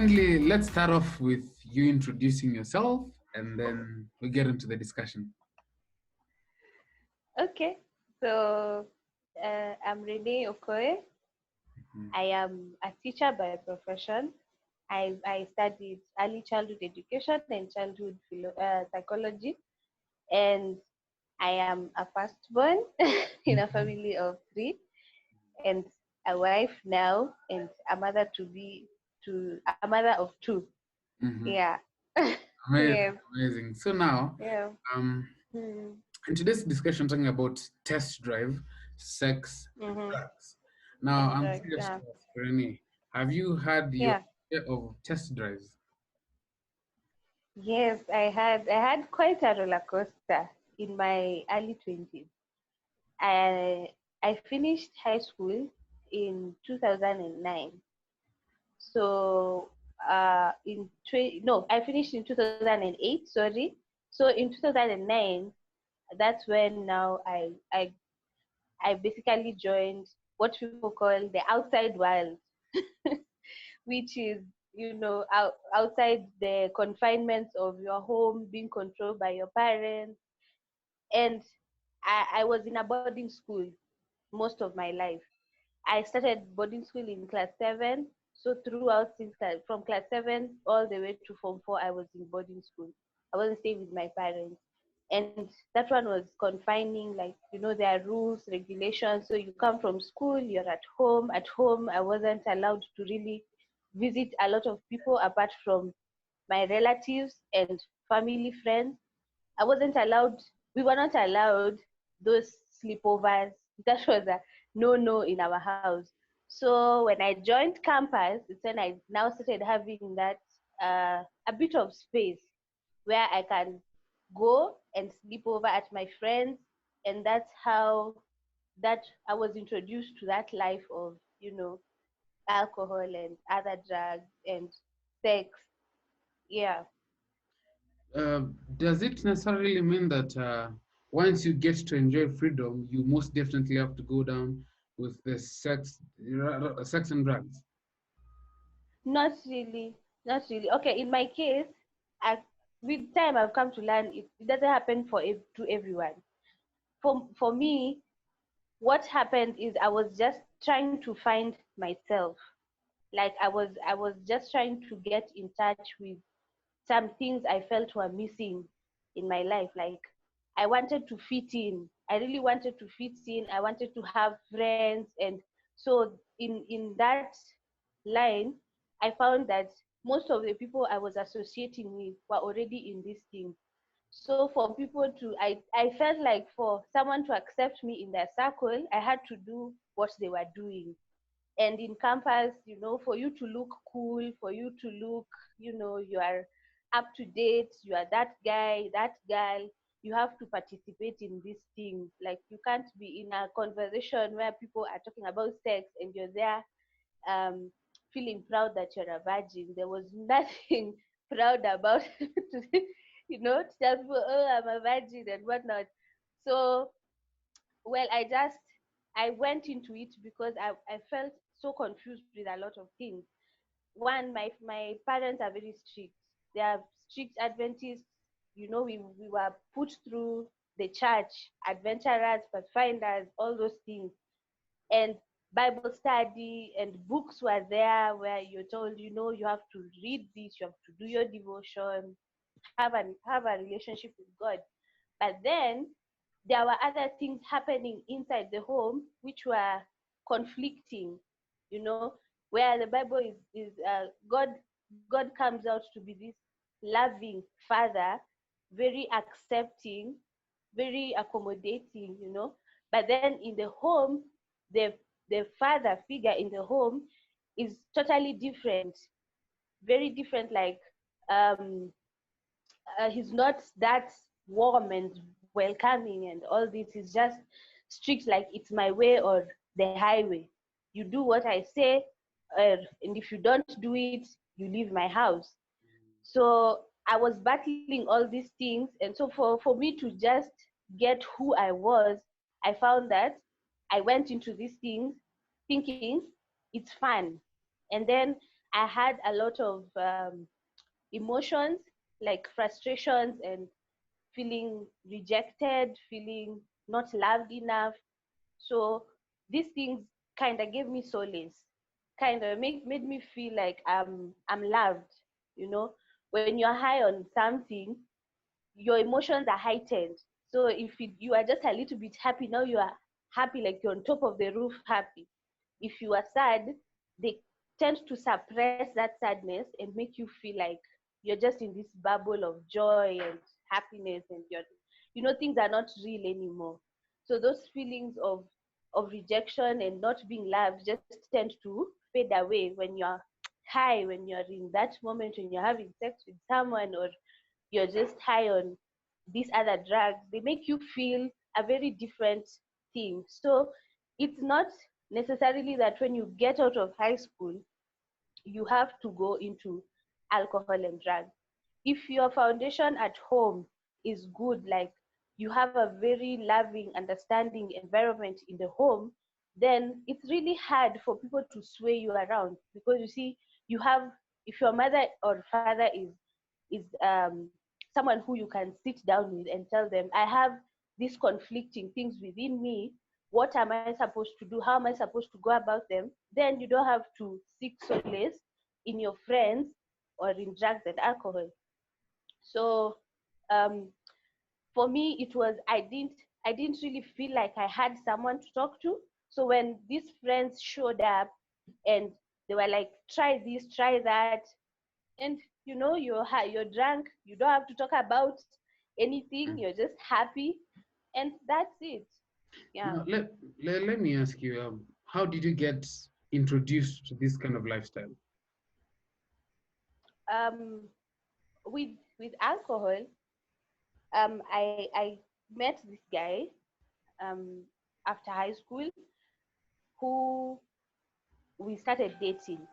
kindly, let's start off with you introducing yourself and then we get into the discussion. Okay, so I'm Renee Okoye. Mhm. I am a teacher by profession. I studied early childhood education and childhood psychology, and I am a firstborn in a family of three, and a wife now, and a mother a mother of two. Mhm. Yeah. Amazing, Yes. amazing. So now, Yeah. um, Hmm. in today's discussion, talking about test drive, sex, and Mm-hmm. drugs. Now, And I'm drugs. curious Yeah. to ask Renee, have you had your Yeah. share of test drives? Yes, I had quite a roller coaster in my early 20s. I I finished high school in 2009. So no, I finished in 2008, sorry. So in 2009, that's when now I basically joined what people call the outside world, which is, outside the confinements of your home, being controlled by your parents. And I was in a boarding school most of my life. I started boarding school in class 7. So throughout, from class 7 all the way to form 4, I was in boarding school. I wasn't staying with my parents. And that one was confining, like, there are rules, regulations. So you come from school, you're at home. At home, I wasn't allowed to really visit a lot of people apart from my relatives and family friends. I wasn't allowed, we were not allowed those sleepovers. That was a no in our house. So when I joined campus, it's when I now started having that a bit of space where I can go and sleep over at my friends. And that's how that I was introduced to that life of, alcohol and other drugs and sex. Yeah. Does it necessarily mean that once you get to enjoy freedom, you most definitely have to go down with the sex and drugs? Not really. Not really. Okay, in my case, I, with time I've come to learn it doesn't happen to everyone. For me, what happened is I was just trying to find myself. Like I was just trying to get in touch with some things I felt were missing in my life. Like I wanted to fit in. I really wanted to fit in. I wanted to have friends, and so in that line, I found that most of the people I was associating with were already in this thing. So for people to, I felt like for someone to accept me in their circle, I had to do what they were doing. And in campus, for you to look cool, for you to look, you are up to date, you are that guy, that girl, you have to participate in these things. Like you can't be in a conversation where people are talking about sex and you're there um, feeling proud that you're a virgin. There was nothing proud about to tell people, oh, I'm a virgin and whatnot. So, well, I went into it because I felt so confused with a lot of things. One, my parents are very strict. They are strict Adventists. We were put through the church, adventurers, pathfinders, all those things. And Bible study and books were there where you're told, you have to read this, you have to do your devotion, have a relationship with God. But then there were other things happening inside the home which were conflicting, you know, where the Bible is God comes out to be this loving father, very accepting, very accommodating, But then in the home, the the father figure in the home is totally different, very different. Like um, he's not that warm and welcoming and all this. He's just strict, like it's my way or the highway. You do what I say, and if you don't do it, you leave my house. So I was battling all these things, and so for me to just get who I was, I found that I went into these things thinking it's fun, and then I had a lot of emotions like frustrations and feeling rejected, feeling not loved enough. So these things kind of gave me solace, kind of made me feel like I'm loved. You know, when you're high on something, your emotions are heightened. So if you are just a little bit happy, now you are happy, like you're on top of the roof happy. If you are sad, they tend to suppress that sadness and make you feel like you're just in this bubble of joy and happiness, and things are not real anymore. So those feelings of rejection and not being loved just tend to fade away when you're high, when you're in that moment, when you're having sex with someone, or you're just high on these other drugs. They make you feel a very different thing. So it's not necessarily that when you get out of high school you have to go into alcohol and drugs. If your foundation at home is good, like you have a very loving, understanding environment in the home, then it's really hard for people to sway you around, because you see, you have, if your mother or father is someone who you can sit down with and tell them, I have these conflicting things within me. What am I supposed to do? How am I supposed to go about them? Then you don't have to seek solace in your friends or in drugs and alcohol. So um, for me, it was I didn't really feel like I had someone to talk to. So when these friends showed up and they were like, try this, try that, and you're drunk, you don't have to talk about anything, Mm. you're just happy, and that's it. Yeah. Now, let me ask you, how did you get introduced to this kind of lifestyle? um with alcohol, I met this guy um after high school, who we started dating.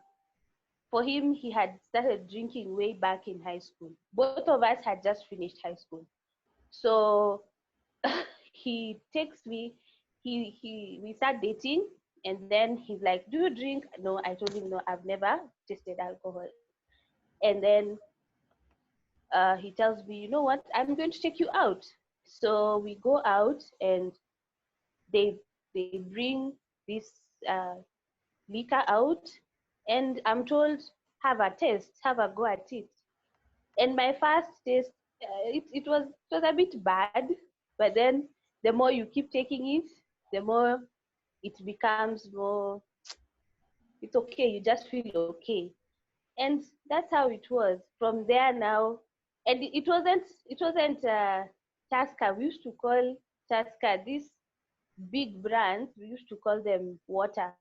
For him, he had started drinking way back in high school. Both of us had just finished high school. So he takes me, he we start dating, and then he's like, do you drink? No, I told him, no, I've never tasted alcohol. And then he tells me, you know what, I'm going to take you out. So we go out, and they bring this uh, liquor out, and I'm told, have a taste, have a go at it. And my first taste, it was a bit bad, but then the more you keep taking it, the more it becomes more, it's okay, you just feel okay. And that's how it was from there now. And it wasn't Tasker. We used to call Tasker, these big brands, we used to call them water,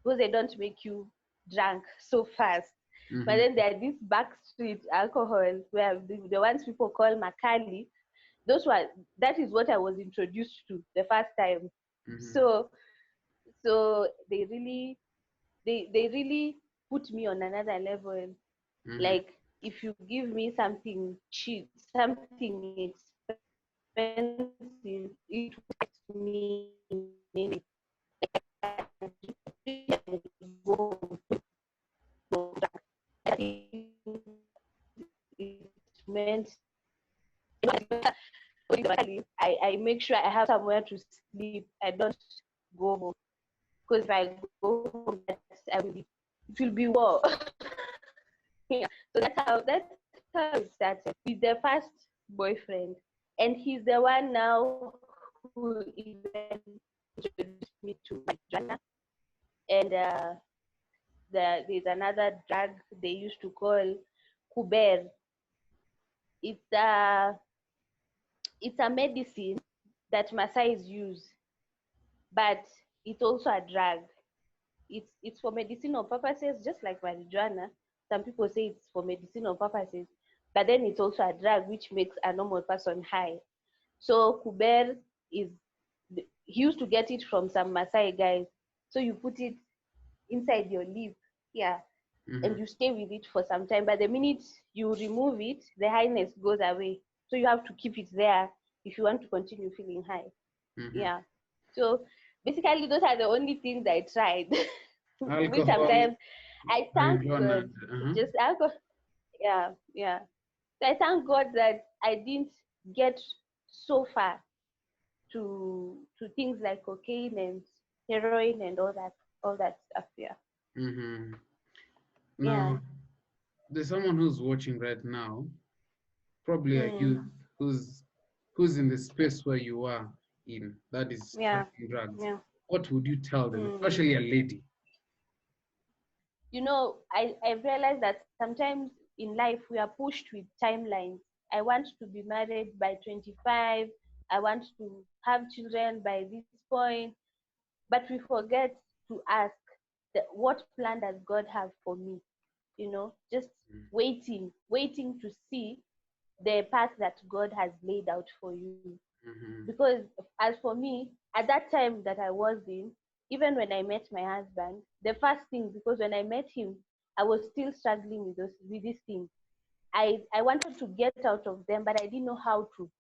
because they don't make you drunk so fast. But Mm-hmm. then there are these backstreet alcohol, where the ones people call Makali. Those were That is what I was introduced to the first time. Mm-hmm. So so they really put me on another level. Mm-hmm. Like, if you give me something cheap, something expensive, it would affect me in any way. I drink and go home drunk. I think it meant, I make sure I have somewhere to sleep. I don't go home, because if I go home, it will be war. Yeah. So that's how it started with the first boyfriend, and he's the one now who even introduced me to marijuana. And there's another drug they used to call kuber. It's a it's a medicine that Masais use, but it's also a drug. It's for medicinal purposes, just like marijuana. Some people say it's for medicinal purposes, but then it's also a drug which makes a normal person high. So kuber is he used to get it from some Maasai guys. So you put it inside your lip, yeah, and Mm-hmm. you stay with it for some time. But the minute you remove it, the highness goes away. So you have to keep it there if you want to continue feeling high. Mm-hmm. Yeah. So basically, those are the only things I tried. Which Alcohol, sometimes, I thank marijuana. God. Just alcohol. Yeah, yeah. So I thank God that I didn't get so far to things like cocaine and heroin and all that stuff. Yeah. Mm-hmm. Yeah. Now, there's someone who's watching right now, probably a youth Mm. who's who's in the space where you are in, that is Yeah. taking drugs. Yeah. What would you tell them, Mm. especially a lady? I realized that sometimes in life we are pushed with timelines. I want to be married by 25. I want to have children by this point. But we forget to ask what plan does God have for me? Just waiting to see the path that God has laid out for you. Mm-hmm. Because as for me, at that time that I was in, even when I met my husband, the first thing, because when I met him, I was still struggling with these things. I wanted to get out of them, but I didn't know how to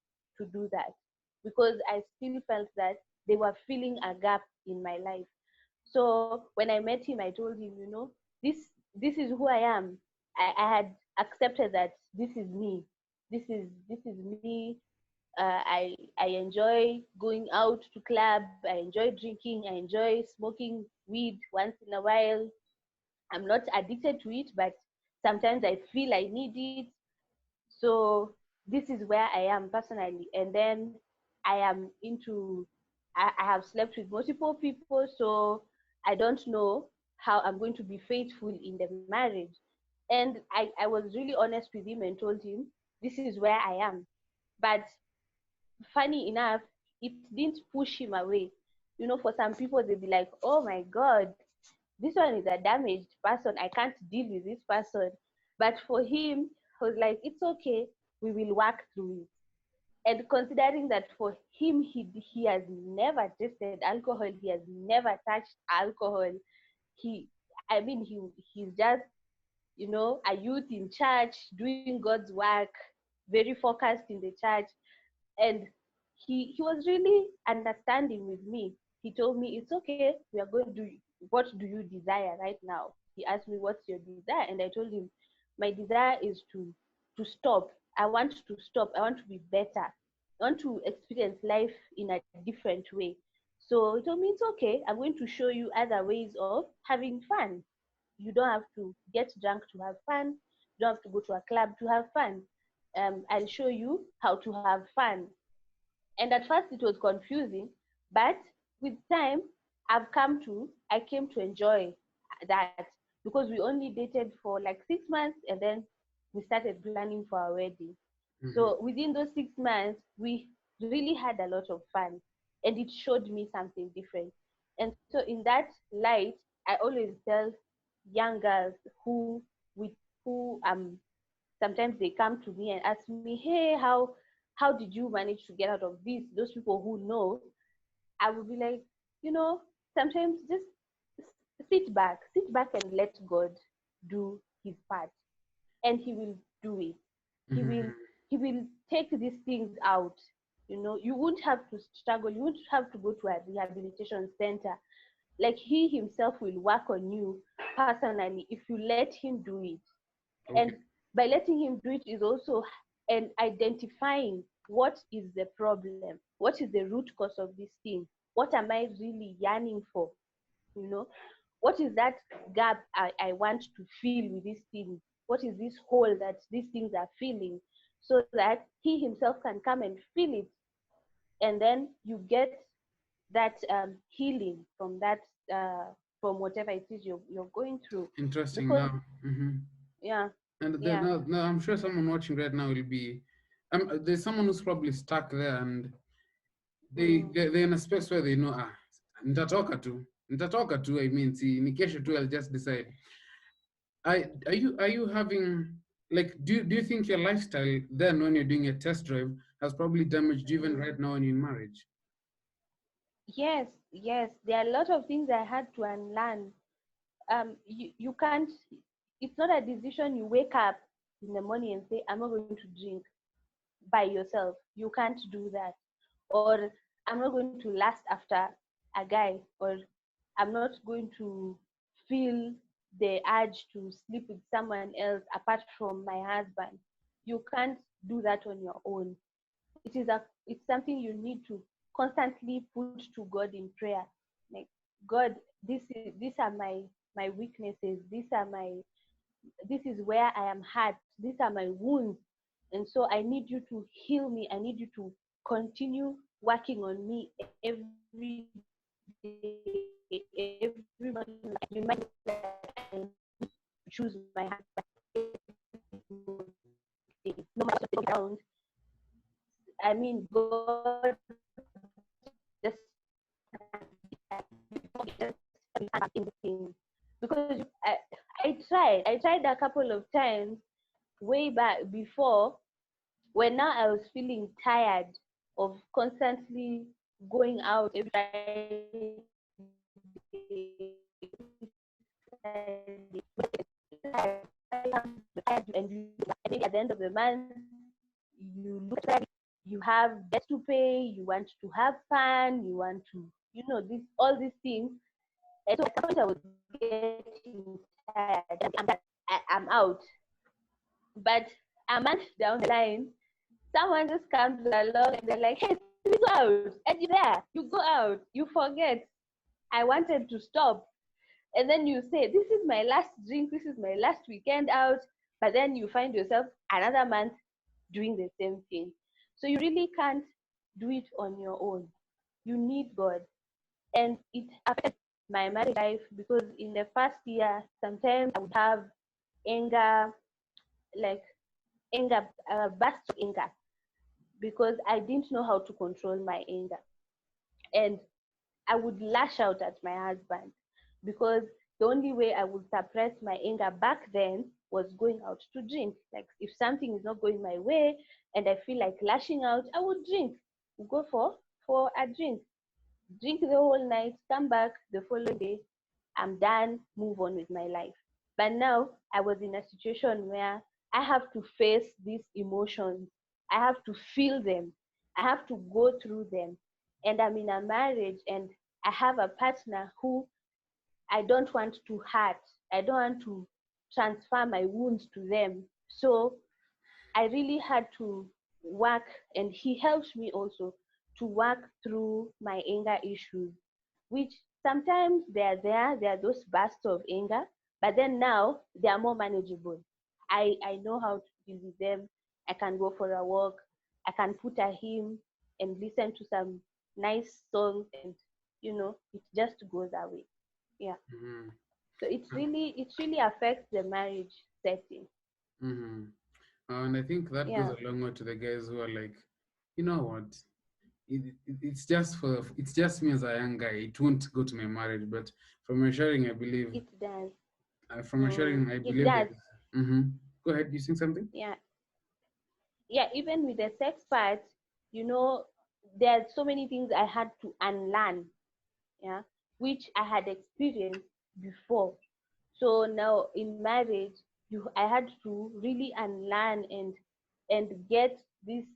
do that because I still felt that they were filling a gap in my life. So when I met him, I told him, this this is who I am. I had accepted that this is me. This is me. I enjoy going out to club. I enjoy drinking. I enjoy smoking weed once in a while. I'm not addicted to it, but sometimes I feel I need it. So this is where I am personally. And then I am into, I have slept with multiple people, so I don't know how I'm going to be faithful in the marriage. And I was really honest with him and told him, this is where I am. But funny enough, it didn't push him away. For some people, they'll be like, oh my God, this one is a damaged person. I can't deal with this person. But for him, he was like, it's okay. We will work through it. And considering that for him, he has never tasted alcohol, he has never touched alcohol. He, I mean, he's just a youth in church doing God's work, very focused in the church, and he was really understanding with me. He told me it's okay, we are going to do, what do you desire right now? He asked me what's your desire, and I told him my desire is to stop. I want to stop. I want to be better. I want to experience life in a different way. So he told me it's okay, I'm going to show you other ways of having fun. You don't have to get drunk to have fun. You don't have to go to a club to have fun. I'll show you how to have fun. And at first it was confusing, but with time, I came to enjoy that because we only dated for like 6 months and then we started planning for our wedding. Mm-hmm. So within those 6 months, we really had a lot of fun and it showed me something different. And so in that light, I always tell young girls with who sometimes they come to me and ask me, hey, how did you manage to get out of this? Those people who know, I would be like, sometimes just sit back and let God do his part, and he will do it. He will Mm-hmm. he will take these things out. You won't have to struggle. You won't have to go to a rehabilitation center. Like he himself will work on you personally if you let him do it. And Okay. by letting him do it is also and identifying what is the problem, what is the root cause of this thing, what am I really yearning for, you know what is that gap I want to fill with these things, what is this hole that these things are filling, so that he himself can come and fill it, and then you get that healing from that, from whatever it is you're going through. Interesting. Because Now, mm-hmm. yeah, And then yeah. now I'm sure someone watching right now will be, there's someone who's probably stuck there, and Mm. they're in a space where they know, nitatoka tu. I mean, see, ni kesho tu. I'll just decide. Are you having, like, do you think your lifestyle then when you're doing a test drive has probably damaged you even Mm. right now when you're in marriage? Yes, yes. There are a lot of things I had to unlearn. You can't. It's not a decision you wake up in the morning and say, "I'm not going to drink" by yourself. You can't do that. Or I'm not going to last after a guy. Or I'm not going to feel. the urge to sleep with someone else apart from my husband. You can't do that on your own. It's something you need to constantly put to God in prayer. Like, God, these are my weaknesses. This is where I am hurt. These are my wounds. And so I need you to heal me. I need you to continue working on me every day, every moment in my life. Remind me that I need to choose my husband every single day. No matter what you're around, I mean, God just because I tried a couple of times way back before, when now I was feeling tired of constantly going out every Friday, and maybe at the end of the month you look at you have debts to pay, you want to have fun, you want to, this all these things. And so at some point I was getting tired. I'm out. But a month down the line, someone just comes along and they're like, "Hey, we go out," and you're there. You go out, you forget. I wanted to stop, and then you say, "This is my last drink. This is my last weekend out." But then you find yourself another month doing the same thing. So you really can't do it on your own. You need God. And it affected my marriage life because in the first year, sometimes I would have anger, like bursts of anger, because I didn't know how to control my anger. And I would lash out at my husband because the only way I would suppress my anger back then was going out to drink. Like, if something is not going my way and I feel like lashing out, I would drink. Go for a drink the whole night, come back the following day, I'm done, move on with my life. But now I was in a situation where I have to face these emotions, I have to feel them, I have to go through them. And I'm in a marriage and I have a partner who I don't want to hurt, I don't want to transfer my wounds to them. So I really had to work, and he helped me also to work through my anger issues, which sometimes there are those bursts of anger, but then now they are more manageable. I know how to deal with them. I can go for a walk, I can put a hymn and listen to some nice songs, and it just goes away. Yeah. Mhm. So it really affects the marriage setting. Mm-hmm. And I think that goes Yeah. a long way to the guys who are like, you know what? It's just me as a young guy. It won't go to my marriage. But from your sharing, I believe It does. from your sharing, I It believe does. that. Mm-hmm. Go ahead. You saying something? Yeah. Yeah. Even with the sex part, you know, there are so many things I had to unlearn. Yeah, which I had experienced before. So now in marriage, I had to really unlearn and get these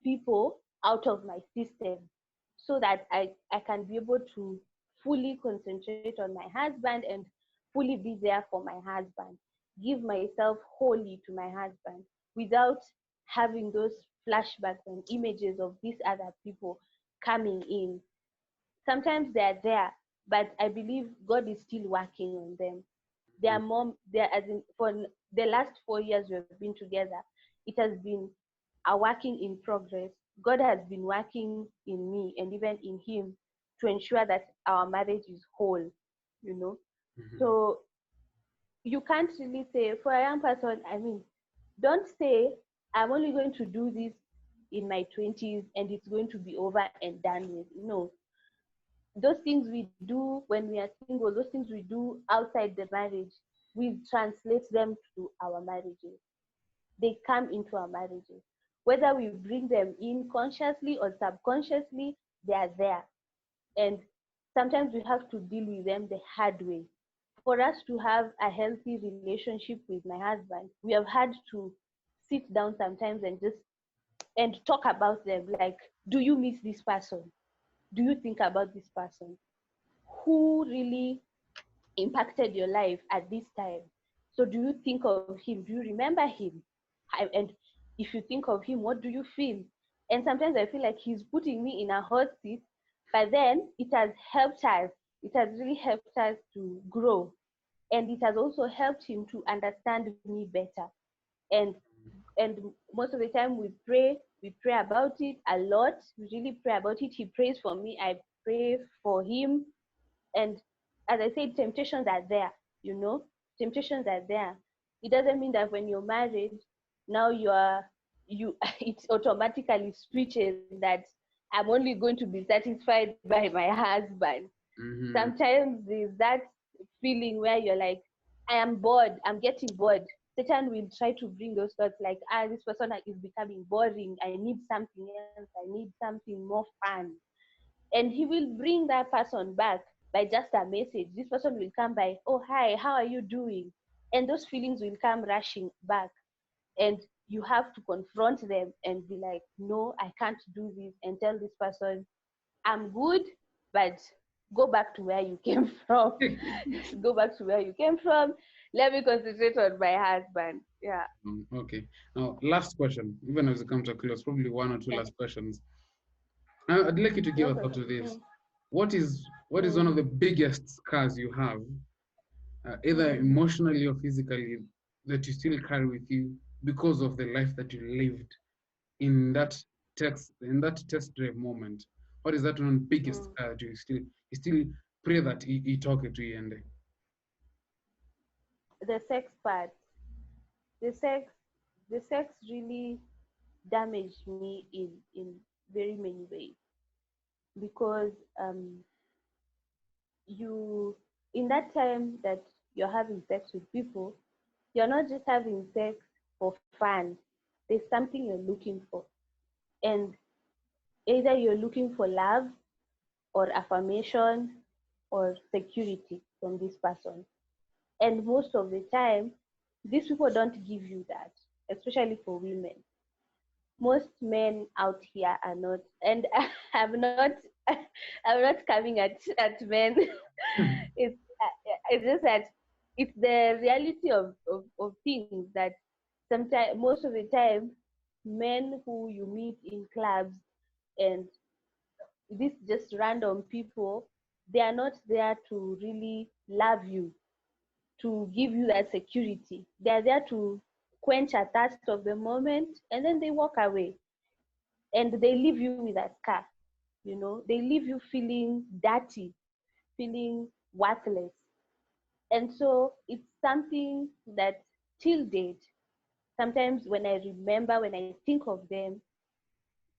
people out of my system, so that I can be able to fully concentrate on my husband and fully be there for my husband, give myself wholly to my husband without having those flashbacks and images of these other people coming in. Sometimes they're there, but I believe God is still working on them. They are more there, as in for the last 4 years we've been together. It has been a working in progress. God has been working in me and even in him to ensure that our marriage is whole, you know. Mm-hmm. So you can't really say for a young person, I mean, don't say I'm only going to do this in my 20s and it's going to be over and done with. No, those things we do when we are single, those things we do outside the marriage, we translate them to our marriages. They come into our marriages. Whether we bring them in consciously or subconsciously, they are there. And sometimes we have to deal with them the hard way. For us to have a healthy relationship with my husband, we have had to sit down sometimes and talk about them. Like, do you miss this person? Do you think about this person? Who really impacted your life at this time. So do you think of him? Do you remember him? And if you think of him, what do you feel? And sometimes I feel like he's putting me in a hot seat, but then it has helped us. It has really helped us to grow. And it has also helped him to understand me better. And and most of the time we pray about it a lot. We really pray about it. He prays for me, I pray for him. And as I said, temptations are there, you know, temptations are there. It doesn't mean that when you're married, now you it automatically switches that I'm only going to be satisfied by my husband. Mm-hmm. Sometimes there's that feeling where you're like, I am bored, I'm getting bored. Satan will try to bring those thoughts like, this person is becoming boring, I need something else, I need something more fun. And he will bring that person back by just a message. This person will come by, oh hi, how are you doing? And those feelings will come rushing back, and you have to confront them and be like, no, I can't do this, and tell this person, I'm good, but go back to where you came from. Go back to where you came from. Let me concentrate on my husband. Yeah. Okay. Now, last question. Even as we come to a close, probably one or two Okay. last questions. I'd like you to give No a thought problem. to this. Mm, What is one of mm, the biggest scars you have, either mm, emotionally or physically, that you still carry with you because of the life that you lived in that test drive moment? What is that one biggest mm. scar that you still pray that he talk it to you and The sex part. The sex. The sex really damaged me in very many ways, because you in that time that you're having sex with people, you're not just having sex for fun. There's something you're looking for. And either you're looking for love or affirmation or security from this person. And most of the time, these people don't give you that, especially for women. Most men out here are not, and I'm not, I'm not coming at men. It's just that it's the reality of things that sometimes, most of the time, men who you meet in clubs and these just random people, they are not there to really love you, to give you that security. They are there to quench a thirst of the moment, and then they walk away, and they leave you with a scar. You know, they leave you feeling dirty, feeling worthless. And so it's something that till date, sometimes when I remember, when I think of them,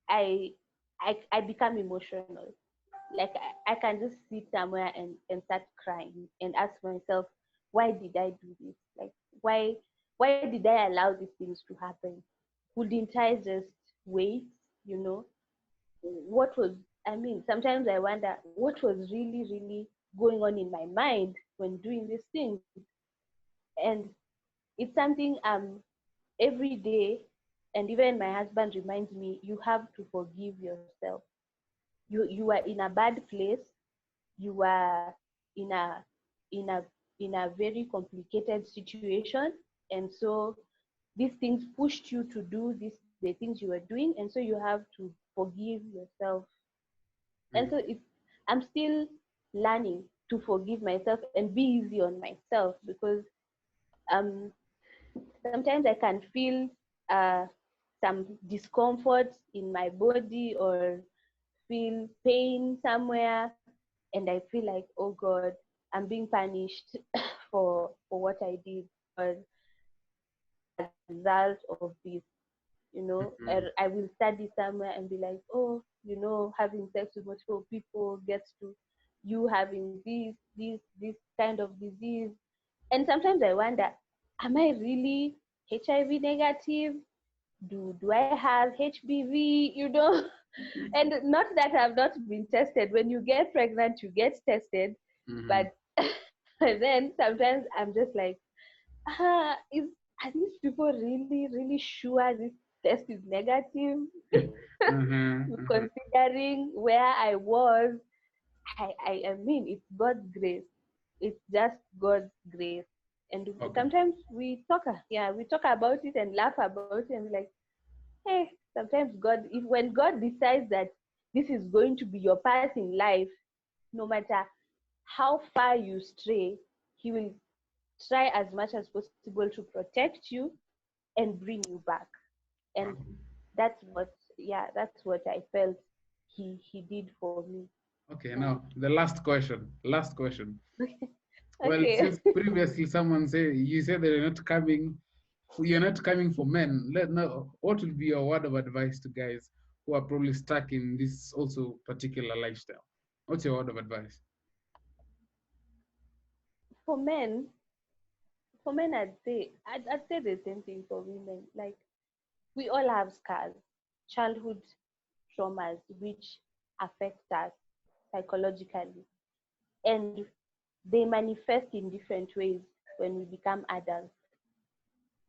I I become emotional. Like I can just sit somewhere and start crying and ask myself, why did I do this? Like why did I allow these things to happen? Couldn't I just wait? You know, what was, I mean, sometimes I wonder what was really going on in my mind when doing these things. And it's something every day, and even my husband reminds me, you have to forgive yourself. You are in a bad place, you are in a in a in a very complicated situation, and so these things pushed you to do the things you were doing, and so you have to forgive yourself. And so it's, I'm still learning to forgive myself and be easy on myself, because um sometimes I can feel uh some discomfort in my body, or feel pain somewhere, and I feel like, oh God, I'm being punished for what I did, or as a result of this. You know, mm-hmm. I will study somewhere and be like, oh, you know, having sex with multiple people gets to you having this kind of disease. And sometimes I wonder, am I really HIV negative? Do I have HBV? You know, and not that I've not been tested. When you get pregnant, you get tested, Mm-hmm. but then sometimes I'm just like, is are these people really sure this test is negative? Uh-huh, uh-huh. Considering where I was, I mean, it's God's grace. it's just God's grace. And Okay. sometimes we talk about it and laugh about it and be like, hey, sometimes God, if when God decides that this is going to be your path in life, no matter how far you stray, He will try as much as possible to protect you and bring you back. And Okay. that's what I felt He did for me. Okay. And Now the last question. Last question. Well, okay. since previously someone said you said that you're not coming for men. Let know what will be your word of advice to guys who are probably stuck in this also particular lifestyle. What's your word of advice? for men, for men, I'd say the same thing for women. Like, we all have scars, childhood traumas, which affect us psychologically, and they manifest in different ways when we become adults.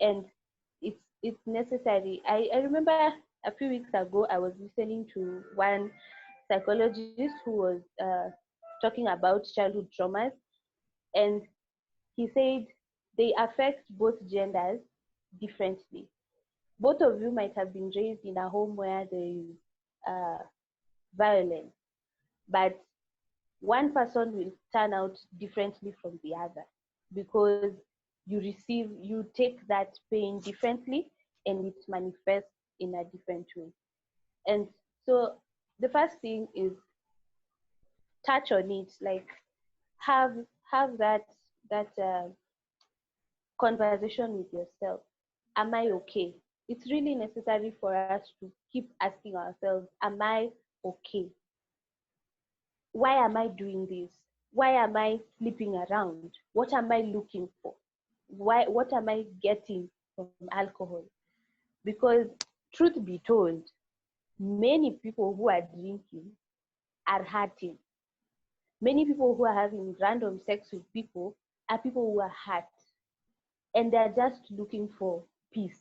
And it's necessary. I remember a few weeks ago I was listening to one psychologist who was talking about childhood traumas, and he said they affect both genders differently. Both of you might have been raised in a home where there is uh, violence, but one person will turn out differently from the other because you take that pain differently, and it manifests in a different way. And so the first thing is touch on it, like have have that conversation with yourself. Am I okay? It's really necessary for us to keep asking ourselves, am I okay? Why am I doing this? Why am I sleeping around? What am I looking for? What am I getting from alcohol? Because truth be told, many people who are drinking are hurting. Many people who are having random sex with people are people who are hurt, and they're just looking for peace.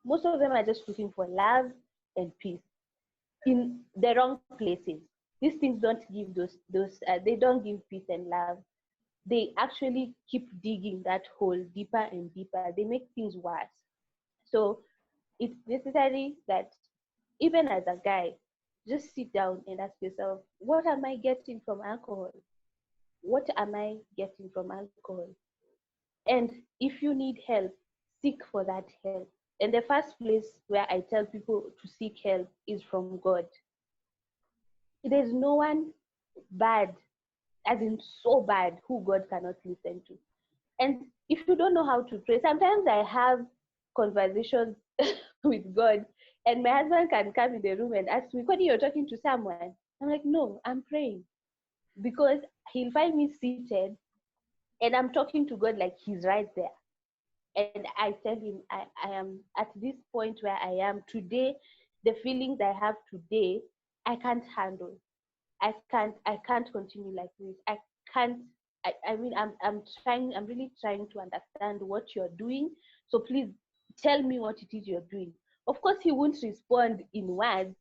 Most of them are just looking for love and peace in the wrong places. These things don't give they don't give peace and love. They actually keep digging that hole deeper and deeper. They make things worse. So it's necessary that even as a guy, just sit down and ask yourself, what am I getting from alcohol? What am I getting from alcohol? And if you need help, seek for that help. And the first place where I tell people to seek help is from God. There's no one bad, as in so bad, who God cannot listen to. And if you don't know how to pray, sometimes I have conversations with God, and my husband can come in the room and ask me, Cody, you're talking to someone. I'm like, no, I'm praying. Because he'll find me seated and I'm talking to God like he's right there. And I tell him, I am at this point where I am today, the feelings I have today, I can't handle. I can't continue like this. Can't I'm really trying to understand what you're doing. So please tell me what it is you're doing. Of course he won't respond in words,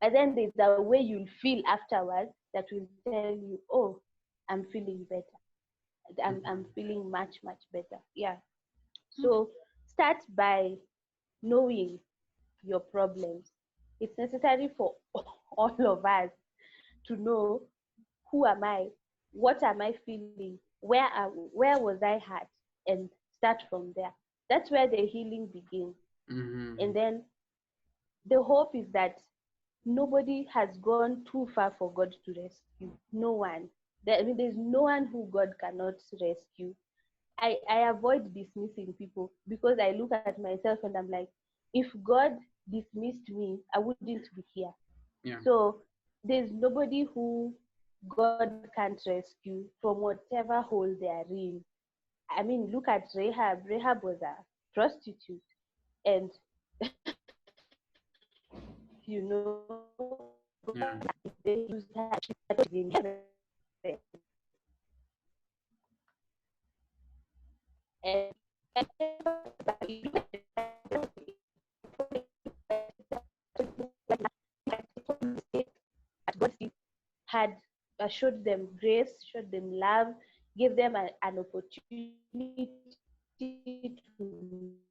but then there's a way you'll feel afterwards that will tell you, oh, I'm feeling better. I'm Mhm. feeling much, much better. Yeah. Okay. So start by knowing your problems. It's necessary for all of us to know, who am I? What am I feeling? Where was I hurt? And start from there. That's where the healing begins. And Mm-hmm. then the hope is that nobody has gone too far for God to rescue. No one. There's no one who God cannot rescue. I avoid dismissing people because I look at myself and I'm like, if God dismissed me, I wouldn't be here. Yeah. So there's nobody who God can't rescue from whatever hole they are in. I mean, look at Rahab. Rahab was a prostitute, and God Yeah. used her. She was in heaven, and had showed them grace, showed them love, gave them an opportunity to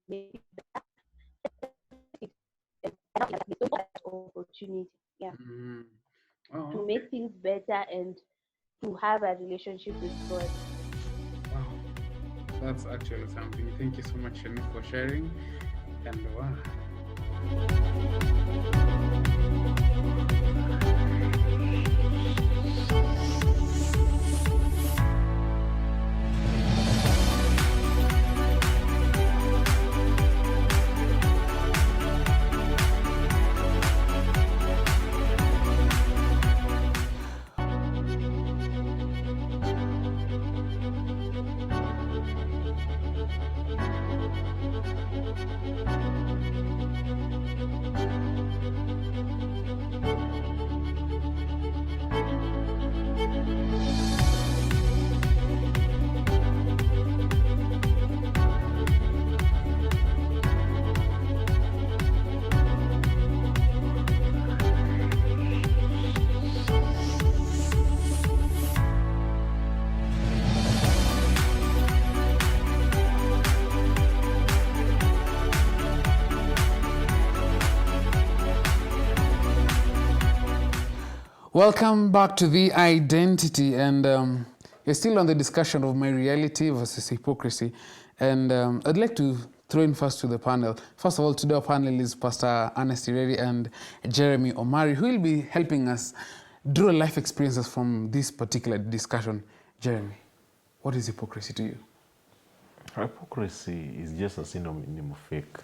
make it opportunity, yeah, Mm. Oh, to okay. make things better and to have a relationship with God. Wow. That's actually something. Thank you so much, Shani, for sharing. And wow. Welcome back to The Identity, and you're still on the discussion of my reality versus hypocrisy. And I'd like to throw in first to the panel. First of all, today our panel is Pastor Ernest Ireri and Jeremy Omari, who will be helping us draw life experiences from this particular discussion. Jeremy, what is hypocrisy to you? Hypocrisy is just a synonym of fake.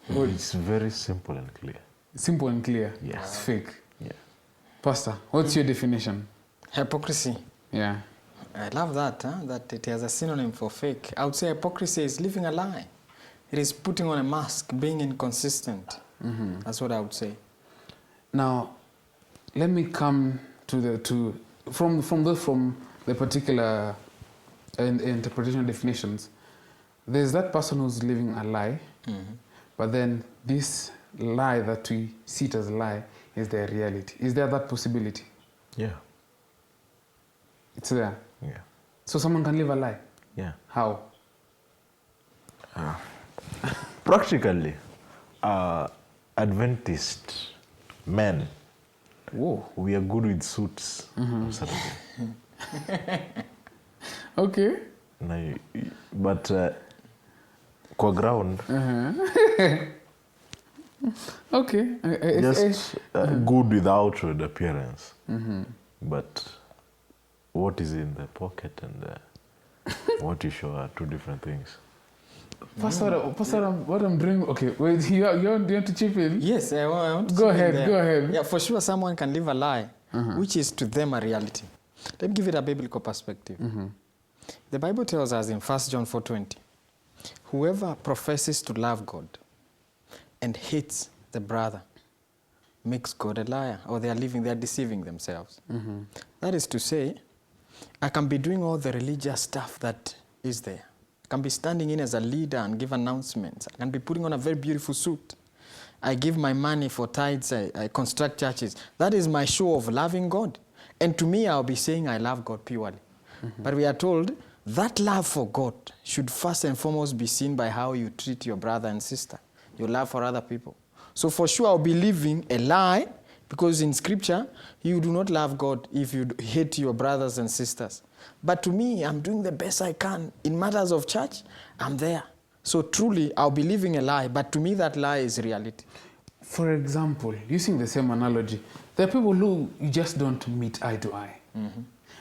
It's very simple and clear. Simple and clear. Yes. It's fake. Yeah. Pastor, what's your definition? Hypocrisy. Yeah. I love that, that it has a synonym for fake. I would say hypocrisy is living a lie. It is putting on a mask, being inconsistent. Mm-hmm. That's what I would say. Now, let me come to the particular interpretation definitions. There's that person who's living a lie, but then this lie that we see it as a lie is their reality. Is there that possibility? Yeah. It's there. Yeah. So someone can live a lie? Yeah. How? Practically, Adventist men, Whoa. we are good with suits on Saturday. Okay. But kwa ground, Okay. just good with outward appearance. But what is in the pocket and what you show are two different things. Pastor, what I'm doing, okay, wait, you want to chip in? Yes, I want to Go chip in ahead, there. go ahead. Yeah, for sure someone can live a lie, which is to them a reality. Let me give it a biblical perspective. The Bible tells us in 1 John 4:20, whoever professes to love God and hates the brother makes God a liar, or they are deceiving themselves. That is to say, I can be doing all the religious stuff that is there. I can be standing in as a leader and give announcements. I can be putting on a very beautiful suit. I give my money for tithes. I construct churches. That is my show of loving God. And to me, I'll be saying I love God purely. But we are told that love for God should first and foremost be seen by how you treat your brother and sister, your love for other people. So for sure, I'll be living a lie, because in Scripture, you do not love God if you hate your brothers and sisters. But to me, I'm doing the best I can. In matters of church, I'm there. So truly, I'll be living a lie, but to me, that lie is reality. For example, using the same analogy, there are people who you just don't meet eye to eye.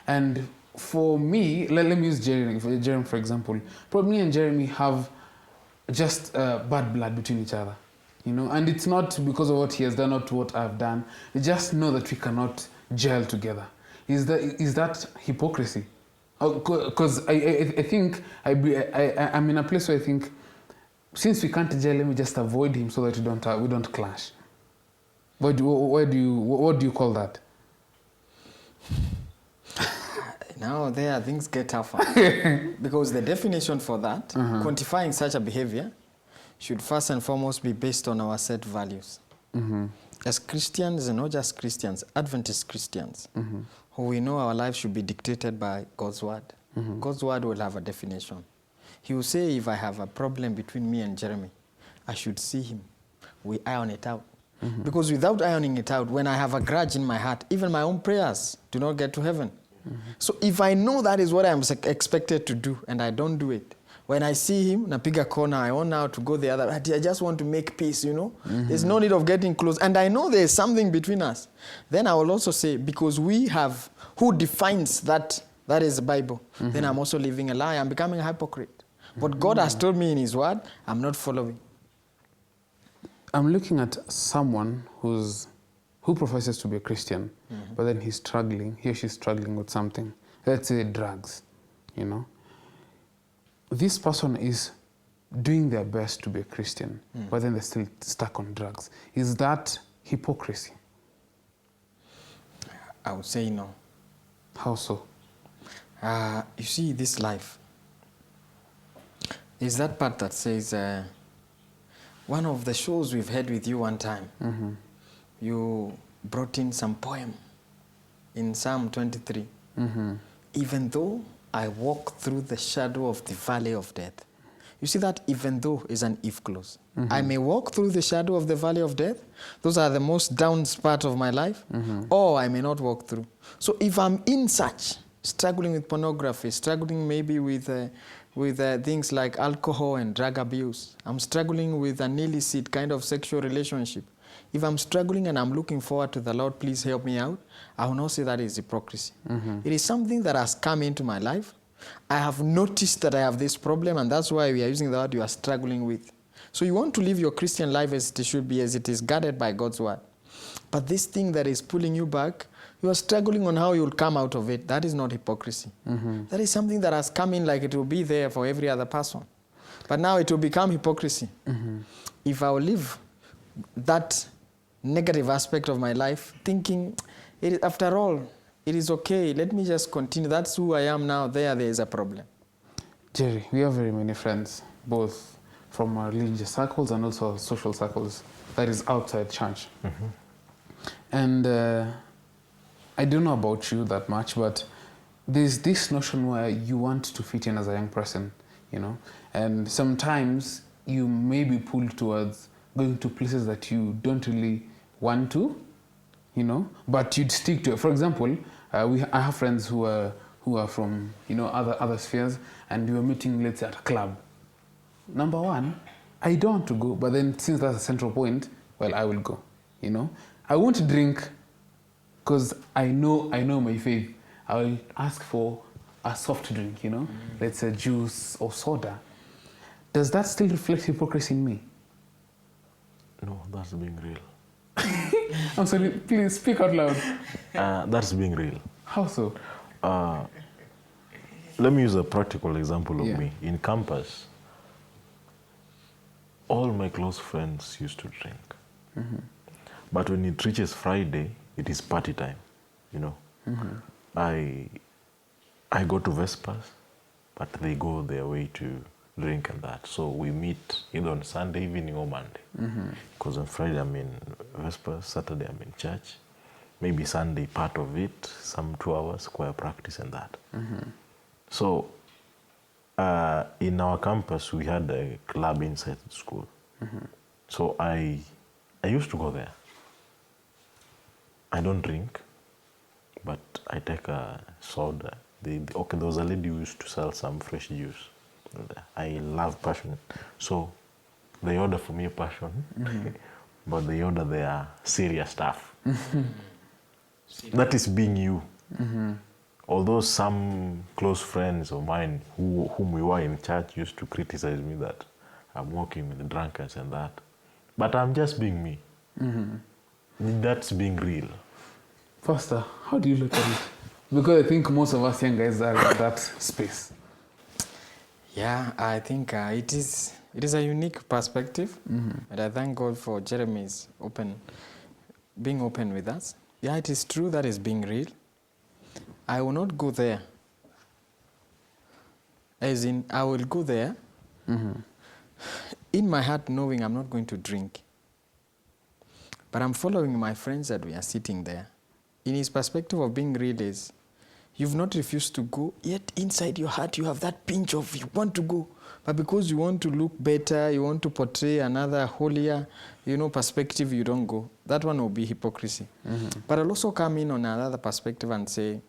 And for me, let me use Jeremy for example. Probably me and Jeremy have just bad blood between each other. You know, and it's not because of what he has done or what I've done. We just know that we cannot gel together. Is that hypocrisy? Because I think I'm in a place where I think, since we can't gel, let me just avoid him so that we don't clash. What do you call that? Now there things get tougher. Because the definition for that, quantifying such a behavior, should first and foremost be based on our set values. as Christians, and not just Christians, Adventist Christians, who we know our life should be dictated by God's word. God's word will have a definition. He will say, if I have a problem between me and Jeremy, I should see him. We iron it out. Because without ironing it out, when I have a grudge in my heart, even my own prayers do not get to heaven. So if I know that is what I'm expected to do and I don't do it, when I see him, napiga corner, I want now to go the other. I just want to make peace, you know. There's no need of getting close. And I know there's something between us. Then I will also say, because we have, who defines that is the Bible, then I'm also living a lie. I'm becoming a hypocrite. What God has told me in his word, I'm not following. I'm looking at someone who professes to be a Christian, but then he or she's struggling with something. Let's say drugs, you know. This person is doing their best to be a Christian, but then they're still stuck on drugs. Is that hypocrisy? I would say no. How so? You see, this life is that part that says, one of the shows we've had with you one time, you brought in some poem in Psalm 23. Even though I walk through the shadow of the valley of death. You see that even though is an if clause. I may walk through the shadow of the valley of death. Those are the most down part of my life. Or I may not walk through. So if I'm in such, struggling with pornography, struggling maybe with things like alcohol and drug abuse, I'm struggling with an illicit kind of sexual relationship. If I'm struggling and I'm looking forward to the Lord, please help me out, I will not say that is hypocrisy. It is something that has come into my life. I have noticed that I have this problem, and that's why we are using the word you are struggling with. So you want to live your Christian life as it should be, as it is guarded by God's word. But this thing that is pulling you back, you are struggling on how you'll come out of it. That is not hypocrisy. That is something that has come in like it will be there for every other person. But now it will become hypocrisy. If I will live that negative aspect of my life, thinking, after all, it is okay, let me just continue. That's who I am now. There is a problem. Jerry, we have very many friends, both from our religious circles and also our social circles, that is outside church. And I don't know about you that much, but there's this notion where you want to fit in as a young person, you know, and sometimes you may be pulled towards going to places that you don't really want to, you know, but you'd stick to it. For example, I have friends who are from, you know, other spheres, and we were meeting, let's say, at a club. Number one, I don't want to go, but then since that's a central point, well, I will go, you know. I won't drink because I know my faith. I will ask for a soft drink, you know, let's say juice or soda. Does that still reflect hypocrisy in me? No, that's being real. I'm sorry, please speak out loud. That's being real. How so? Let me use a practical example of me. In campus, all my close friends used to drink. But when it reaches Friday, it is party time, you know. I go to Vespers, but they go their way to drink and that. So we meet either on Sunday evening or Monday. Because on Friday I'm in Vespers, Saturday I'm in church. Maybe Sunday part of it, some 2 hours, choir practice and that. So in our campus, we had a club inside the school. So I used to go there. I don't drink, but I take a soda. Okay, there was a lady who used to sell some fresh juice. I love passion. So they order for me passion, but they order their serious stuff. That is being you. Although some close friends of mine whom we were in church used to criticize me that I'm walking with the drunkards and that. But I'm just being me. That's being real. Pastor, how do you look at it? Because I think most of us young guys are in that space. Yeah, I think it is a unique perspective. And I thank God for Jeremy's being open with us. Yeah, it is true that is being real. I will not go there. As in, I will go there in my heart knowing I'm not going to drink. But I'm following my friends that we are sitting there. In his perspective of being real is, you've not refused to go, yet inside your heart you have that pinch of you want to go. But because you want to look better, you want to portray another holier, perspective, you don't go. That one will be hypocrisy. But I'll also come in on another perspective and say,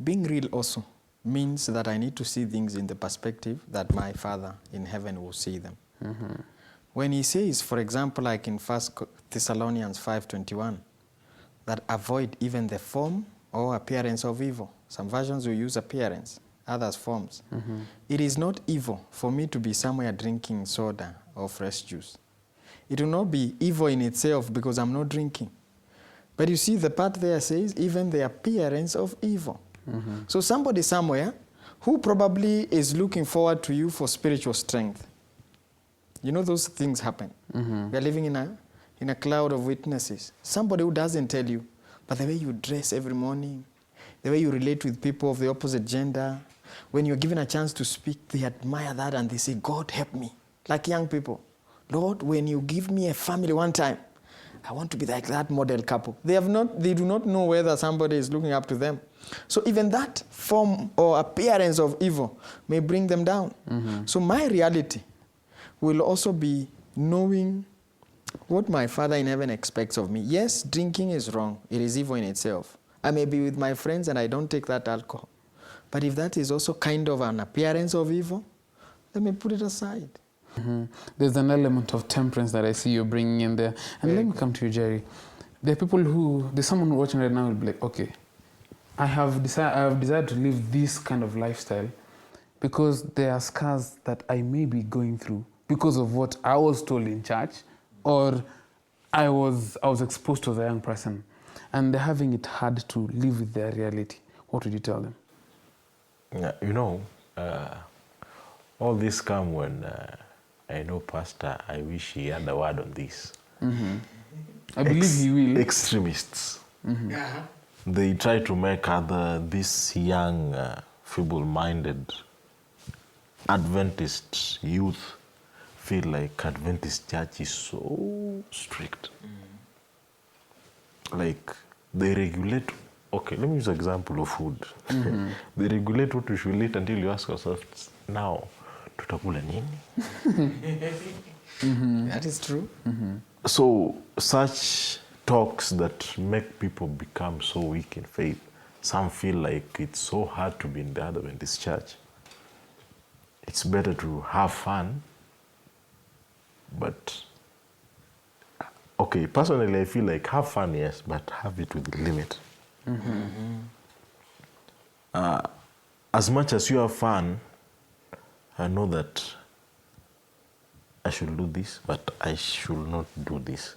being real also means that I need to see things in the perspective that my Father in heaven will see them. When he says, for example, like in 1 Thessalonians 5:21, that avoid even the form or appearance of evil. Some versions will use appearance, others forms. It is not evil for me to be somewhere drinking soda or fresh juice. It will not be evil in itself because I'm not drinking. But you see, the part there says, even the appearance of evil. So somebody somewhere who probably is looking forward to you for spiritual strength. Those things happen. We are living in a cloud of witnesses. Somebody who doesn't tell you, but the way you dress every morning, the way you relate with people of the opposite gender, when you're given a chance to speak, they admire that and they say, God help me. Like young people. Lord, when you give me a family one time, I want to be like that model couple. They do not know whether somebody is looking up to them. So even that form or appearance of evil may bring them down. So my reality will also be knowing what my Father in heaven expects of me. Yes, drinking is wrong. It is evil in itself. I may be with my friends and I don't take that alcohol. But if that is also kind of an appearance of evil, let me put it aside. There's an element of temperance that I see you bringing in there. And let me come to you, Jerry. There are people there's someone watching right now who will be like, okay, I have decided to live this kind of lifestyle because there are scars that I may be going through because of what I was told in church, or I was exposed to as a young person, and they're having it hard to live with their reality. What would you tell them? All this come when I know Pastor, I wish he had a word on this. I believe he will. Extremists. They try to make this young, feeble-minded Adventist youth feel like Adventist church is so strict. Like they regulate. Okay, let me use an example of food. They regulate what we should eat until you ask yourself, now, tutakula nini? That is true. So such talks that make people become so weak in faith, some feel like it's so hard to be in the Adventist church. It's better to have fun, but okay, personally I feel like have fun, yes, but have it with limit. As much as you have fun, I know that I should do this, but I should not do this.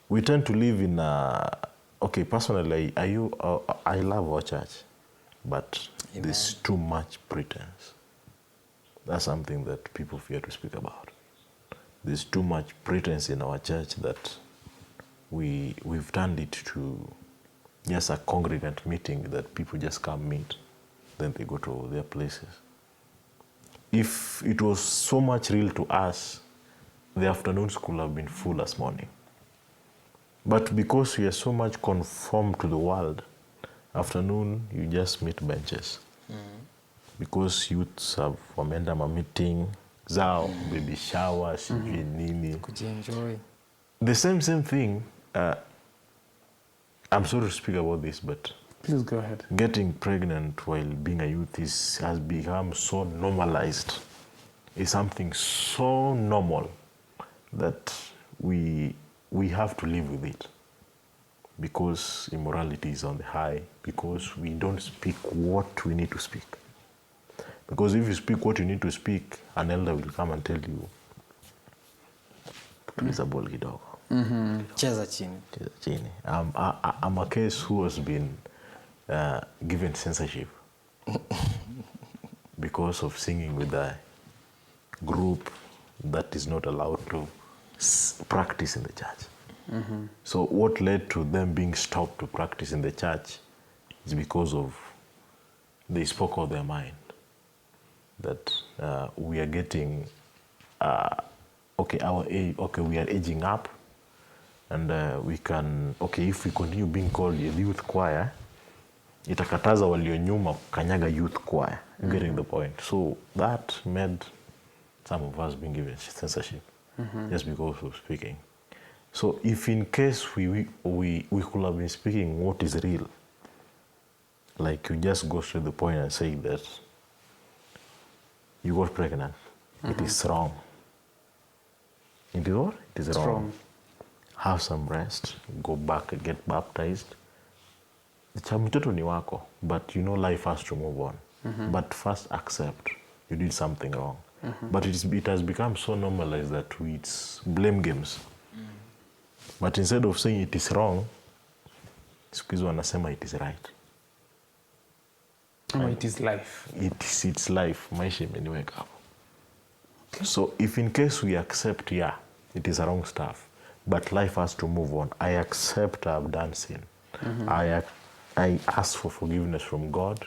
We tend to live in okay, personally, I love our church, but there's too much pretense. That's something that people fear to speak about. There's too much pretense in our church that we've turned it to just a congregant meeting that people just come meet, then they go to their places. If it was so much real to us, the afternoon school have been full as morning. But because we are so much conformed to the world, afternoon you just meet benches. Because youths have wameenda ma meeting zao, baby shower, sijui nini. Kujienjoy. The same thing. I'm sorry to speak about this, but Please go ahead. getting pregnant while being a youth has become so normalized. It's something so normal that we have to live with it, because immorality is on the high, because we don't speak what we need to speak. Because if you speak what you need to speak, an elder will come and tell you, tuliza ball kidogo. Cheza chini. Cheza chini. I'm a case who has been given censorship because of singing with a group that is not allowed to practice in the church. So what led to them being stopped to practice in the church is because of they spoke of their mind. That we are getting, we are aging up, And we can, okay, if we continue being called a youth choir, itakataza walio nyuma kanyaga youth choir. Getting the point. So that made some of us being given censorship just because of speaking. So if in case we could have been speaking what is real, like you just go straight to the point and say that you got pregnant, it is wrong. It is what? It is wrong. Have some rest, go back and get baptized. Mtoto ni wako, but you know life has to move on. But first accept you did something wrong. But it has become so normalized that it's blame games. But instead of saying it is wrong, siku hizi wanasema it is right. Oh, it is life. It's life. Maisha imeniweka hapo. So if in case we accept, yeah, it is wrong stuff, but life has to move on. I accept I've done sin. I ask for forgiveness from God.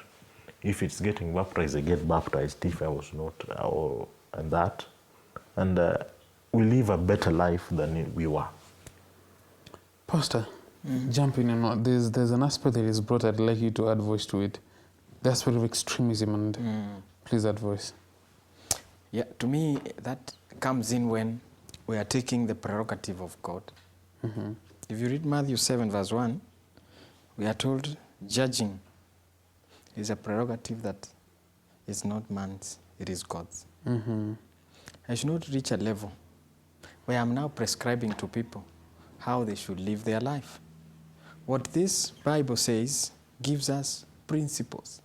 If it's getting baptized, I get baptized. If I was not, and that, and we live a better life than we were. Pastor, jumping in, there's an aspect that is brought. I'd like you to add voice to it. The aspect of extremism, and please add voice. Yeah, to me, that comes in when we are taking the prerogative of God. If you read Matthew 7, verse 1, we are told judging is a prerogative that is not man's, it is God's. I should not reach a level where I'm now prescribing to people how they should live their life. What this Bible says gives us principles.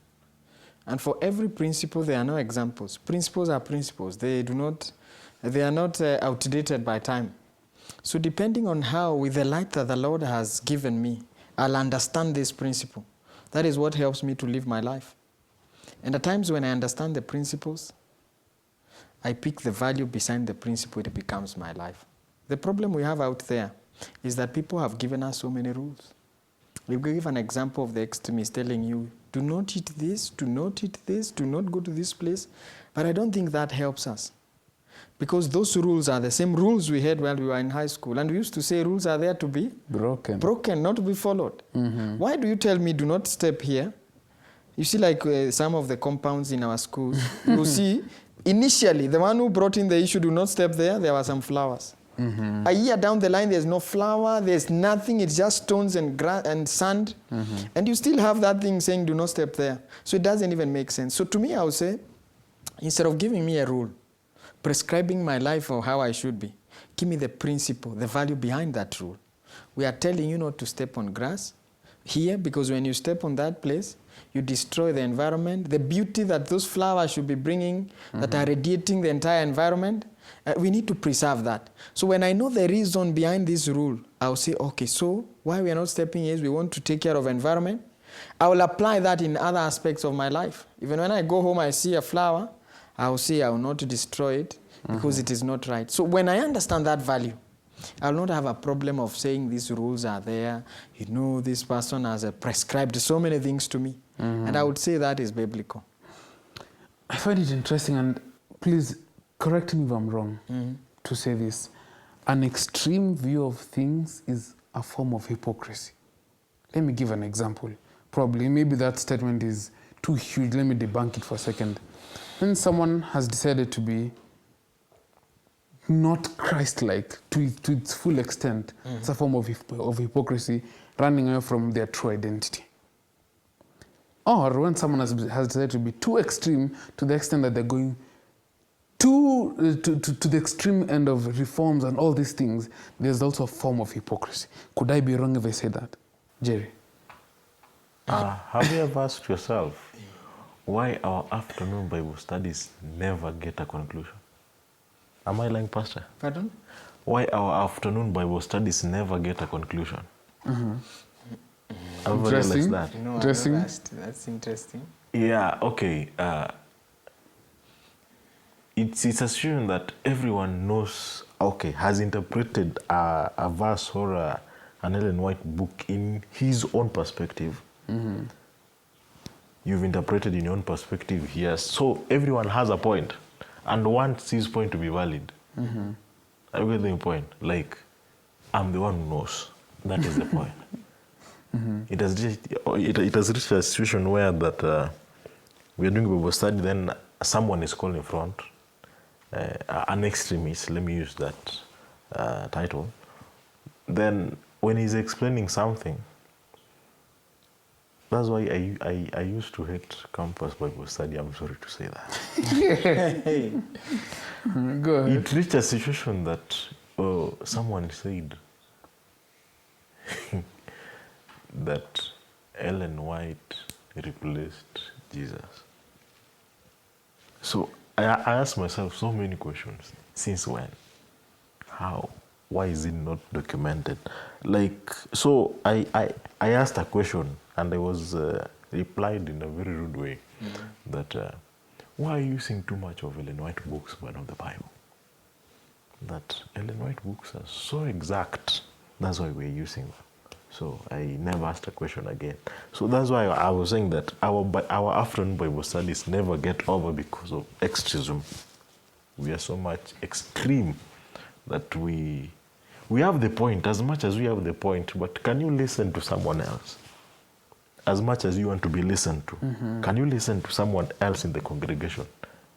And for every principle, there are no examples. Principles are principles. They are not outdated by time. So depending on how, with the light that the Lord has given me, I'll understand this principle. That is what helps me to live my life. And at times when I understand the principles, I pick the value beside the principle, it becomes my life. The problem we have out there is that people have given us so many rules. We give an example of the extremist telling you, do not eat this, do not eat this, do not go to this place. But I don't think that helps us. Because those rules are the same rules we had while we were in high school. And we used to say rules are there to be broken, not to be followed. Why do you tell me do not step here? You see, like some of the compounds in our schools, you see, initially, the one who brought in the issue, do not step there were some flowers. A year down the line, there's no flower, there's nothing, it's just stones and sand. And you still have that thing saying, do not step there. So it doesn't even make sense. So to me, I would say, instead of giving me a rule, prescribing my life or how I should be, give me the principle, the value behind that rule. We are telling you not to step on grass here, because when you step on that place, you destroy the environment, the beauty that those flowers should be bringing, that are radiating the entire environment. We need to preserve that. So when I know the reason behind this rule, I'll say, okay, so why we are not stepping is we want to take care of environment. I will apply that in other aspects of my life. Even when I go home, I see a flower, I will say I will not destroy it because it is not right. So when I understand that value, I will not have a problem of saying these rules are there. You know, this person has prescribed so many things to me. And I would say that is biblical. I find it interesting, and please correct me if I'm wrong to say this. An extreme view of things is a form of hypocrisy. Let me give an example. Probably, maybe that statement is too huge. Let me debunk it for a second. When someone has decided to be not Christ-like to its full extent, it's a form of hypocrisy, running away from their true identity. Or when someone has decided to be too extreme to the extent that they're going to the extreme end of reforms and all these things, there's also a form of hypocrisy. Could I be wrong if I say that? Jerry? Have you ever asked yourself why our afternoon Bible studies never get a conclusion? Am I lying, Pastor? Pardon? Why our afternoon Bible studies never get a conclusion? I've realized that. No, Interesting. That's interesting. Yeah, okay. It's assumed that everyone knows, okay, has interpreted a verse or an Ellen White book in his own perspective. You've interpreted in your own perspective here. So everyone has a point and wants his point to be valid. I get the point. Like, I'm the one who knows. That is the point. It has reached a situation where that we are doing Bible study, then someone is called in front, an extremist, let me use that title. Then when he's explaining something, that's why I used to hate campus Bible study. I'm sorry to say that. Go ahead. It reached a situation that someone said that Ellen White replaced Jesus. So I asked myself so many questions. Since when? How? Why is it not documented? Like, so I asked a question and I was replied in a very rude way that why are you using too much of Ellen White books but not the Bible? That Ellen White books are so exact. That's why we're using them. So I never asked a question again. So that's why I was saying that our afternoon Bible studies never get over because of extremism. We are so much extreme that we have the point as much as we have the point, but can you listen to someone else? As much as you want to be listened to, can you listen to someone else in the congregation?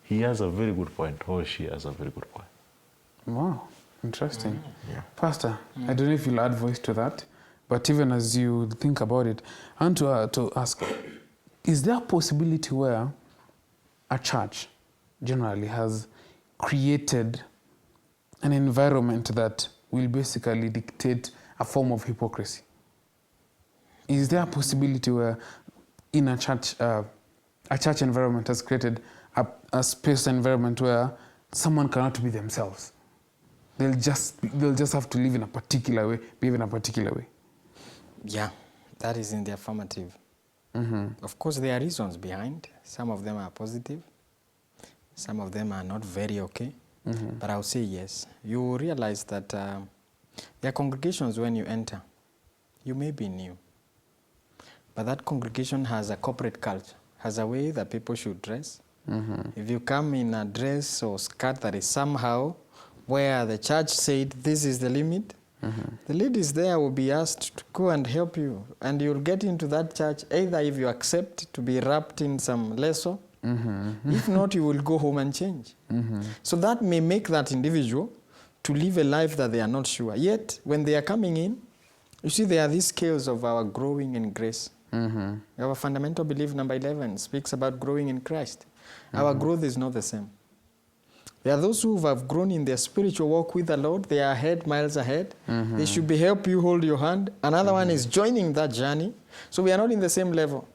He has a very good point, or she has a very good point. Wow, interesting. Yeah. Pastor, I don't know if you'll add voice to that, but even as you think about it, I want to ask, is there a possibility where a church generally has created an environment that will basically dictate a form of hypocrisy? Is there a possibility where in a church environment has created a space environment where someone cannot be themselves? They'll just have to live in a particular way, behave in a particular way. Yeah, that is in the affirmative. Of course, there are reasons behind. Some of them are positive. Some of them are not very okay. But I would say yes. You will realize that there are congregations when you enter, you may be new. But that congregation has a corporate culture, has a way that people should dress. If you come in a dress or skirt that is somehow where the church said this is the limit, the ladies there will be asked to go and help you. And you'll get into that church either if you accept to be wrapped in some lasso, if not, you will go home and change. So that may make that individual to live a life that they are not sure. Yet, when they are coming in, you see there are these scales of our growing in grace. Our fundamental belief, number 11, speaks about growing in Christ. Our growth is not the same. There are those who have grown in their spiritual walk with the Lord. They are ahead, miles ahead. They should be help you hold your hand. Another one is joining that journey. So we are not in the same level.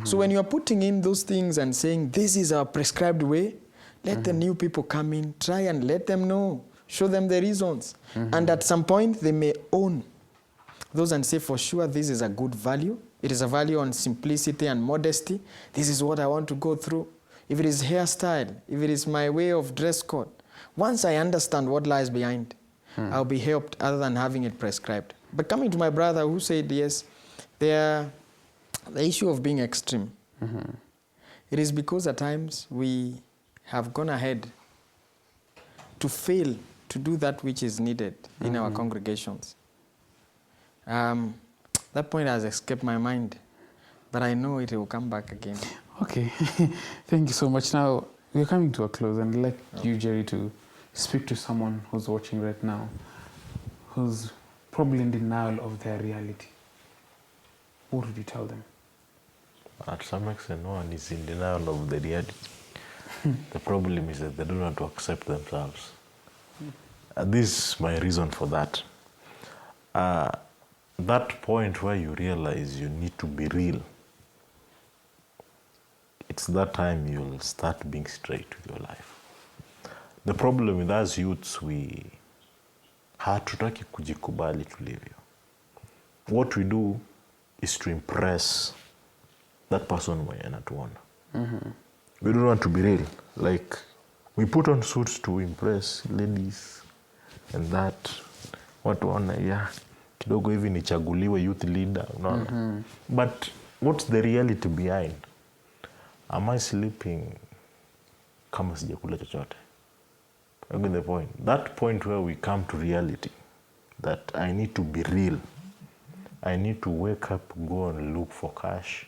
So when you are putting in those things and saying, this is our prescribed way, let the new people come in, try and let them know, show them the reasons. And at some point, they may own those and say, for sure, this is a good value. It is a value on simplicity and modesty. This is what I want to go through. If it is hairstyle, if it is my way of dress code, once I understand what lies behind, I'll be helped other than having it prescribed. But coming to my brother who said, yes, the issue of being extreme, it is because at times we have gone ahead to fail to do that which is needed in our congregations. That point has escaped my mind, but I know it will come back again. Okay, thank you so much. Now, we're coming to a close, and I'd like you, Jerry, to speak to someone who's watching right now, who's probably in denial of their reality. What would you tell them? At some extent, no one is in denial of the reality. The problem is that they don't want to accept themselves. This is my reason for that. That point where you realize you need to be real, it's that time you'll start being straight with your life. The problem with us youths, we hatutaki kujikubali tulivyo. What we do is to impress that person mwenye anatuona. We don't want to be real. Like, we put on suits to impress ladies and that. Watu wana, yeah, kidogo hivi nichaguliwe youth leader. No. But what's the reality behind? Am I sleeping kama sijakula chochote? I get the point. That point where we come to reality, that I need to be real. I need to wake up, go and look for cash,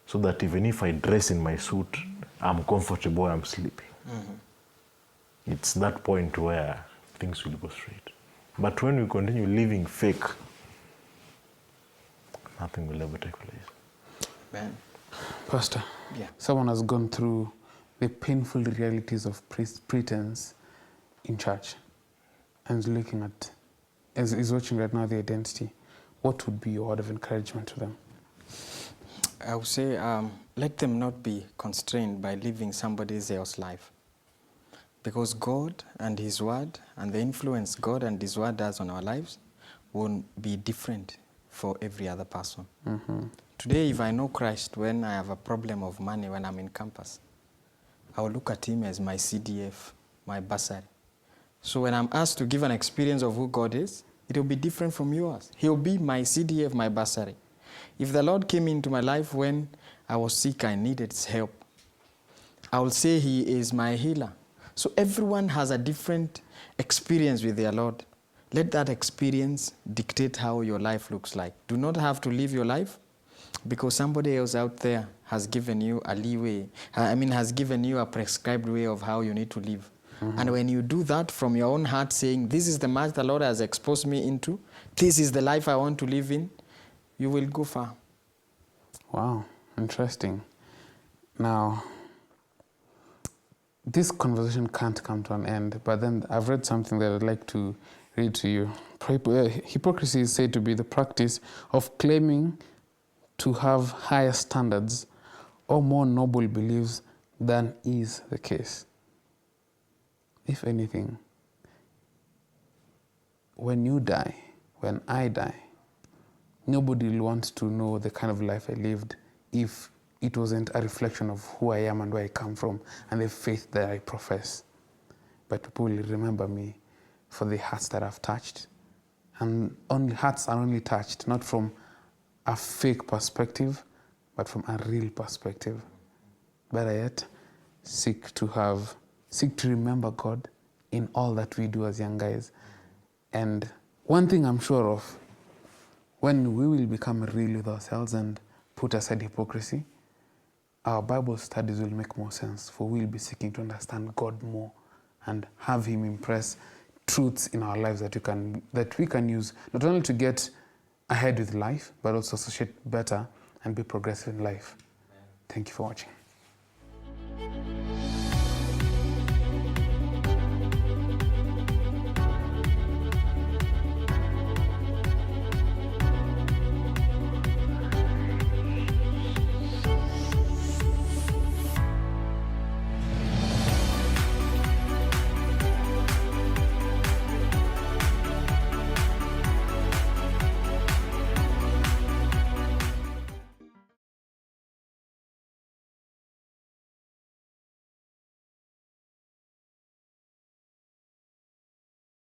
so that even if I dress in my suit, I'm comfortable, I'm sleeping. It's that point where things will go straight. But when we continue living fake, nothing will ever take place. Man. Pastor, Yeah. someone has gone through the painful realities of pretense in church and is looking at, is watching right now the identity. What would be your word of encouragement to them? I would say let them not be constrained by living somebody else's life. Because God and His Word and the influence God and His Word has on our lives won't be different for every other person. Today, if I know Christ when I have a problem of money when I'm in campus, I will look at Him as my CDF, my bursary. So when I'm asked to give an experience of who God is, it will be different from yours. He'll be my CDF, my bursary. If the Lord came into my life when I was sick, I needed His help, I will say He is my healer. So everyone has a different experience with their Lord. Let that experience dictate how your life looks like. Do not have to live your life because somebody else out there has given you a leeway, has given you a prescribed way of how you need to live. And when you do that from your own heart, saying, this is the match the Lord has exposed me into, this is the life I want to live in, you will go far. Wow, interesting. Now, this conversation can't come to an end, but then I've read something that I'd like to read to you. Hypocrisy is said to be the practice of claiming to have higher standards or more noble beliefs than is the case. If anything, when you die, when I die, nobody will want to know the kind of life I lived if it wasn't a reflection of who I am and where I come from and the faith that I profess. But people will remember me for the hearts that I've touched. And hearts are only touched, not from a fake perspective, but from a real perspective. Better yet, seek to remember God in all that we do as young guys. And one thing I'm sure of, when we will become real with ourselves and put aside hypocrisy, our Bible studies will make more sense, for we'll be seeking to understand God more and have Him impress truths in our lives that we can use not only to get ahead with life, but also associate better and be progressive in life. Thank you for watching.